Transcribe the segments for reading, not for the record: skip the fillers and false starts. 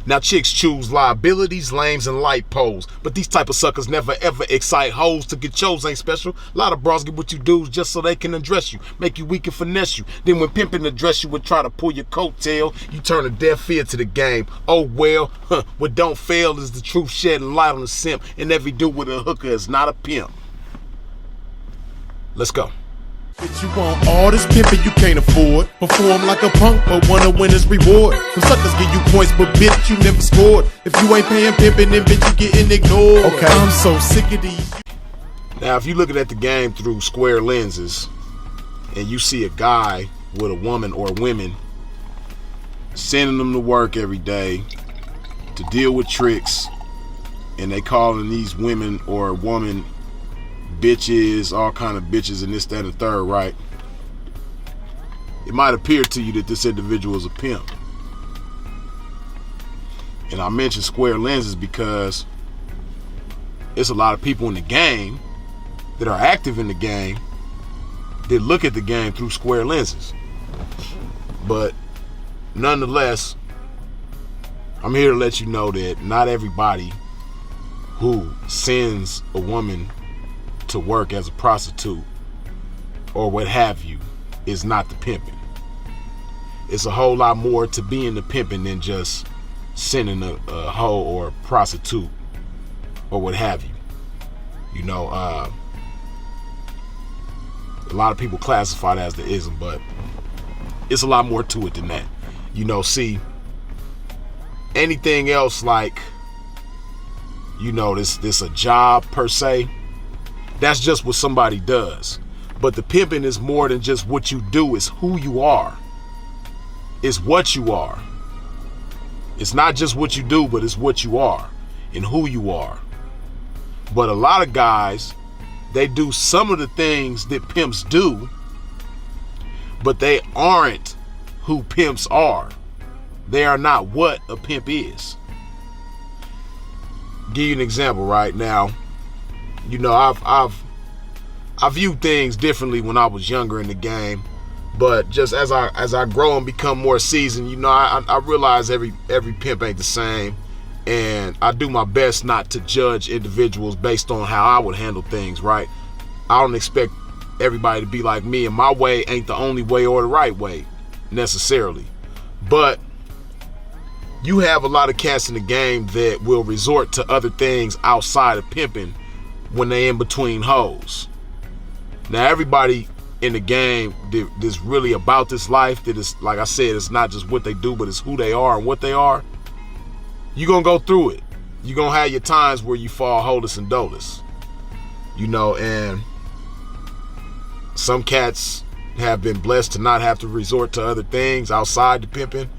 Now chicks choose liabilities, lames, and light poles, but these type of suckers never ever excite hoes. To get chose ain't special. A lot of bras get what you do just so they can undress you, make you weak and finesse you. Then when pimping address you would try to pull your coattail, you turn a deaf ear to the game. Oh well, what don't fail is the truth shedding light on the simp, and every dude with a hooker is not a pimp. Let's go. Bitch, you want all this pimping you can't afford. Perform like a punk, but wanna win his reward. Some suckers give you points, but bitch, you never scored. If you ain't paying pimping, then bitch, you getting ignored. Okay, I'm so sick of these. Now, if you're looking at the game through square lenses, and you see a guy with a woman or women sending them to work every day to deal with tricks, and they calling these women or woman bitches, all kind of bitches, and this, that, and the third, right? It might appear to you that this individual is a pimp. And I mention square lenses because it's a lot of people in the game that are active in the game that look at the game through square lenses. But nonetheless, I'm here to let you know that not everybody who sends a woman to work as a prostitute or what have you is not the pimping. It's a whole lot more to being the pimping than just sending a hoe or a prostitute or what have you. You know, a lot of people classify it as the ism, but it's a lot more to it than that. You know, see, anything else like, you know, this a job per se, that's just what somebody does. But the pimping is more than just what you do. It's who you are. It's what you are. It's not just what you do, but it's what you are and who you are. But a lot of guys, they do some of the things that pimps do, but they aren't who pimps are. They are not what a pimp is. Give you an example right now. You know, I viewed things differently when I was younger in the game, but just as I grow and become more seasoned, you know, I realize every pimp ain't the same, and I do my best not to judge individuals based on how I would handle things, right? I don't expect everybody to be like me, and my way ain't the only way or the right way necessarily. But you have a lot of cats in the game that will resort to other things outside of pimping when they in between hoes. Now, everybody in the game that's really about this life, that is, like I said, it's not just what they do, but it's who they are and what they are. You're gonna go through it. You're gonna have your times where you fall holeless and doleless. You know, and some cats have been blessed to not have to resort to other things outside the pimping.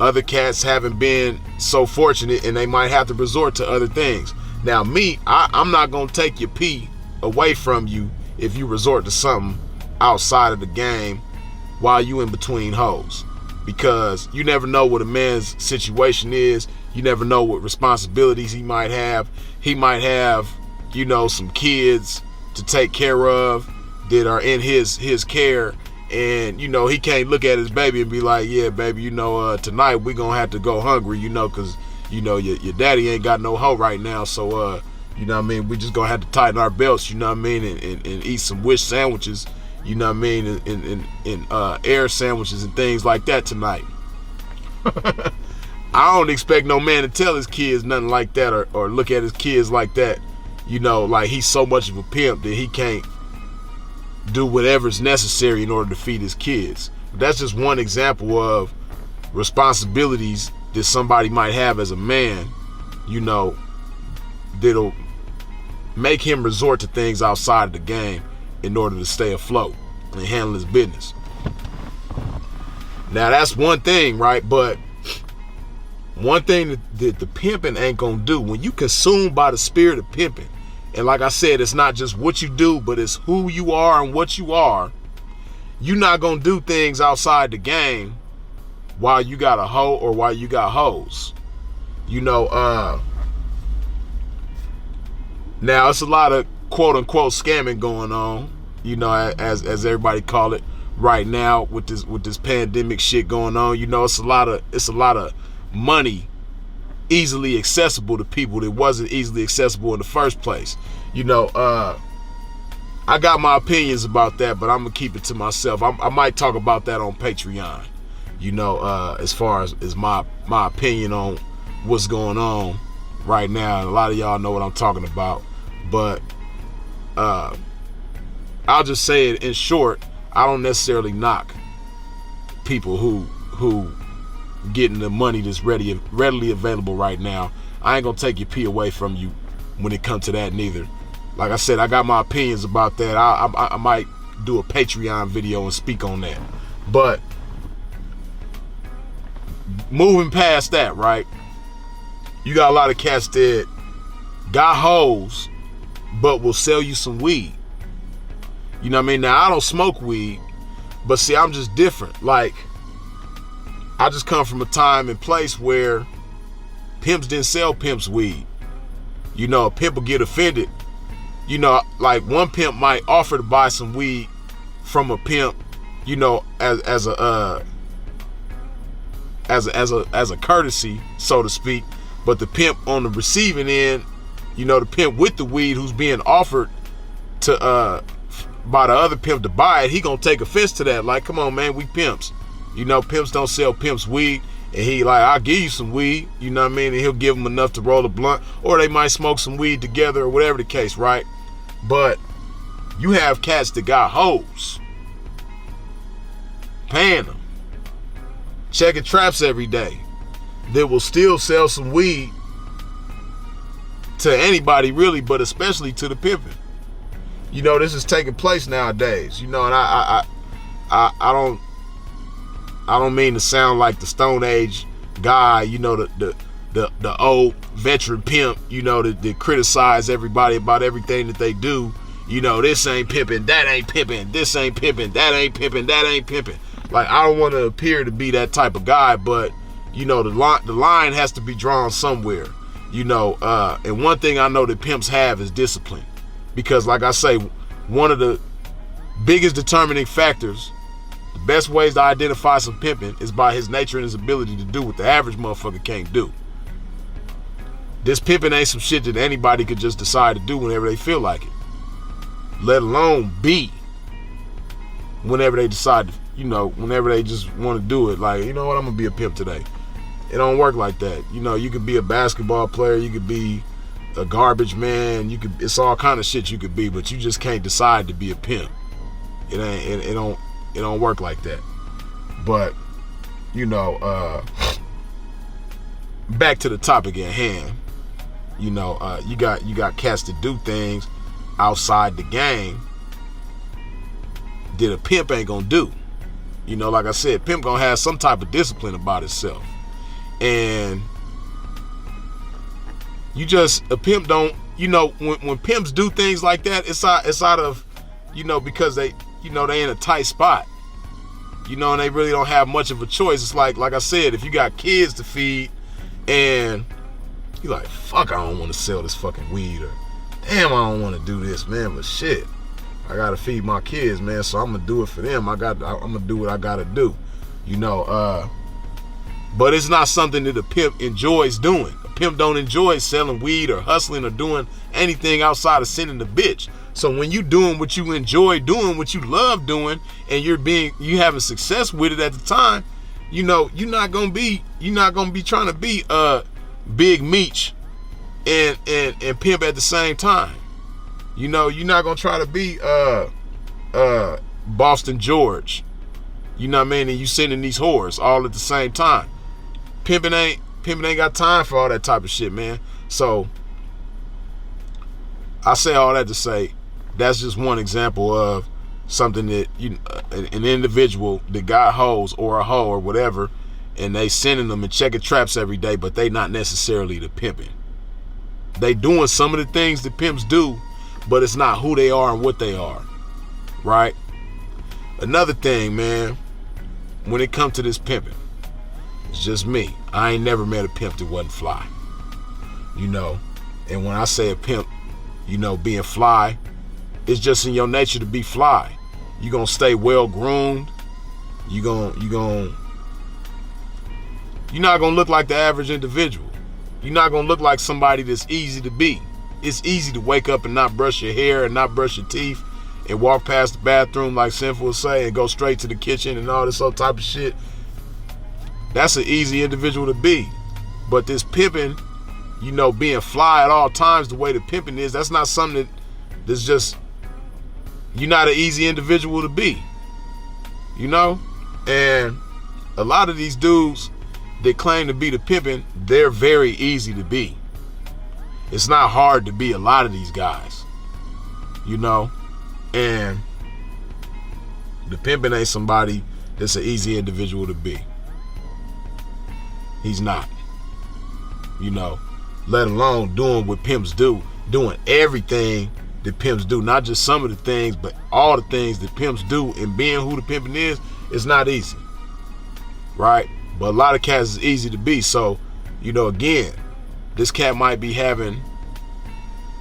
Other cats haven't been so fortunate, and they might have to resort to other things. Now me, I'm not gonna take your pee away from you if you resort to something outside of the game while you in between hoes, because you never know what a man's situation is. You never know what responsibilities he might have. He might have, you know, some kids to take care of that are in his care, and you know, he can't look at his baby and be like, yeah baby, you know, tonight we gonna have to go hungry, you know, because you know, your daddy ain't got no hoe right now, so you know what I mean, we just gonna have to tighten our belts, you know what I mean, and eat some wish sandwiches, you know what I mean, and air sandwiches and things like that tonight. I don't expect no man to tell his kids nothing like that, or look at his kids like that, you know, like he's so much of a pimp that he can't do whatever's necessary in order to feed his kids. But that's just one example of responsibilities that somebody might have as a man, you know, that'll make him resort to things outside of the game in order to stay afloat and handle his business. Now that's one thing, right? But one thing that the pimping ain't gonna do, when you consumed by the spirit of pimping, and like I said, it's not just what you do, but it's who you are and what you are, you're not gonna do things outside the game while you got a hoe or while you got hoes. You know, now it's a lot of quote unquote scamming going on, you know, as everybody call it right now with this pandemic shit going on. You know, it's a lot of money easily accessible to people that wasn't easily accessible in the first place. You know, I got my opinions about that, but I'm gonna keep it to myself. I might talk about that on Patreon. You know, as far as my opinion on what's going on right now. A lot of y'all know what I'm talking about, but I'll just say it in short. I don't necessarily knock people who getting the money that's readily available right now. I ain't gonna take your P away from you when it comes to that neither. Like I said, I got my opinions about that. I might do a Patreon video and speak on that. But moving past that, right? You got a lot of cats that got hoes, but will sell you some weed. You know what I mean? Now, I don't smoke weed, but see, I'm just different. Like, I just come from a time and place where pimps didn't sell pimps weed. You know, a pimp will get offended. You know, like one pimp might offer to buy some weed from a pimp, you know, as a courtesy, so to speak. But the pimp on the receiving end, you know, the pimp with the weed who's being offered to by the other pimp to buy it, he gonna take offense to that. Like, come on, man, we pimps. You know, pimps don't sell pimps weed. And he like, I'll give you some weed, you know what I mean? And he'll give them enough to roll a blunt, or they might smoke some weed together, or whatever the case, right? But you have cats that got hoes, paying them, checking traps every day, that will still sell some weed to anybody really, but especially to the pimping. You know, this is taking place nowadays, you know, and I don't mean to sound like the Stone Age guy, you know, the old veteran pimp, you know, that criticize everybody about everything that they do. You know, this ain't pimping, that ain't pimping, this ain't pimping, that ain't pimping, that ain't pimping. Like, I don't want to appear to be that type of guy, but, you know, the line has to be drawn somewhere, you know. And one thing I know that pimps have is discipline. Because, like I say, one of the biggest determining factors, the best ways to identify some pimping is by his nature and his ability to do what the average motherfucker can't do. This pimping ain't some shit that anybody could just decide to do whenever they feel like it. Let alone be whenever they decide to, you know, whenever they just want to do it. Like, you know what, I'm gonna be a pimp today. It don't work like that. You know, you could be a basketball player, you could be a garbage man, it's all kind of shit you could be, but you just can't decide to be a pimp. It don't work like that. But, you know, back to the topic at hand. You know, you got cats that do things outside the game that a pimp ain't gonna do. You know, like I said, pimp gonna have some type of discipline about itself. And a pimp don't, you know, when pimps do things like that, it's out of, you know, because they, you know, they in a tight spot. You know, and they really don't have much of a choice. It's like I said, if you got kids to feed and you're like, fuck, I don't want to sell this fucking weed, or damn, I don't want to do this, man, but shit, I gotta feed my kids, man, so I'm gonna do it for them. I'm gonna do what I gotta do, you know. But it's not something that a pimp enjoys doing. A pimp don't enjoy selling weed or hustling or doing anything outside of sending the bitch. So when you doing what you enjoy doing, what you love doing, and you having success with it at the time, you know, you're not gonna be trying to be Big Meech and pimp at the same time. You know, you're not gonna try to be Boston George. You know what I mean? And you sending these whores all at the same time. Pimping ain't got time for all that type of shit, man. So I say all that to say that's just one example of something that an individual that got hoes or a hoe or whatever, and they sending them and checking traps every day, but they not necessarily the pimping. They doing some of the things that pimps do, but it's not who they are and what they are, right? Another thing, man, when it comes to this pimping, it's just me. I ain't never met a pimp that wasn't fly, you know. And when I say a pimp, you know, being fly, it's just in your nature to be fly. You gonna stay well groomed. You're not gonna look like the average individual. You're not gonna look like somebody that's easy to be. It's easy to wake up and not brush your hair and not brush your teeth and walk past the bathroom like Sinful would say and go straight to the kitchen and all this other type of shit. That's an easy individual to be. But this pimping, you know, being fly at all times the way the pimping is, that's not something that's just, you're not an easy individual to be. You know? And a lot of these dudes that claim to be the pimping, they're very easy to be. It's not hard to be a lot of these guys, you know, and the pimping ain't somebody that's an easy individual to be. He's not, you know, let alone doing what pimps do, doing everything that pimps do, not just some of the things, but all the things that pimps do, and being who the pimping is not easy, right? But a lot of cats is easy to be. So, you know, again, this cat might be having,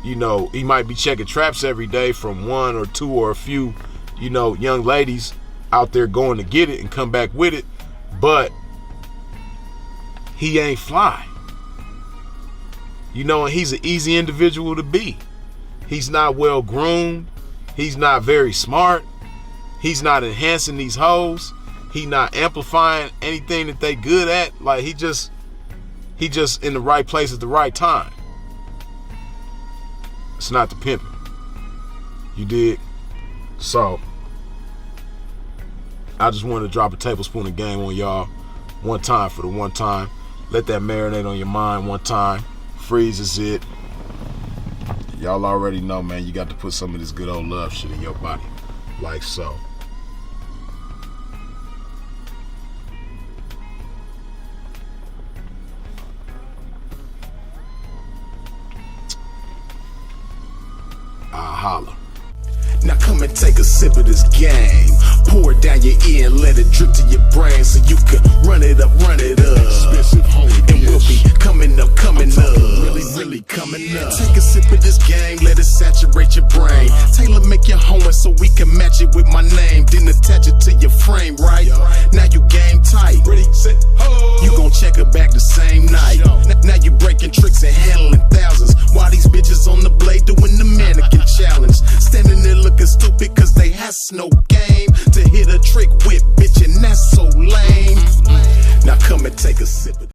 you know, he might be checking traps every day from one or two or a few, you know, young ladies out there going to get it and come back with it, but he ain't fly. You know, and he's an easy individual to be. He's not well groomed. He's not very smart. He's not enhancing these hoes. He not amplifying anything that they good at. Like he just in the right place at the right time. It's not the pimping. You dig? So I just wanted to drop a tablespoon of game on y'all one time for the one time. Let that marinate on your mind one time. Freezes it. Y'all already know, man, you got to put some of this good old love shit in your body. Like so. Holla. Now come and take a sip of this game. Pour it down your ear and let it drip to your brain so you can run it up. And we'll be coming up. Really coming up. Take a sip of this game, let it saturate your brain. Taylor, make your homework so we can match it with my name. Then attach it to your frame, right? Now you game tight. Ready, set, ho. You gon' check her back the same night. Now you breaking tricks and handling thousands. While these bitches on the blade doing the mannequin challenge. Standing there looking stupid cause they has no game to hit a trick with, bitch, and that's so lame. Now come and take a sip of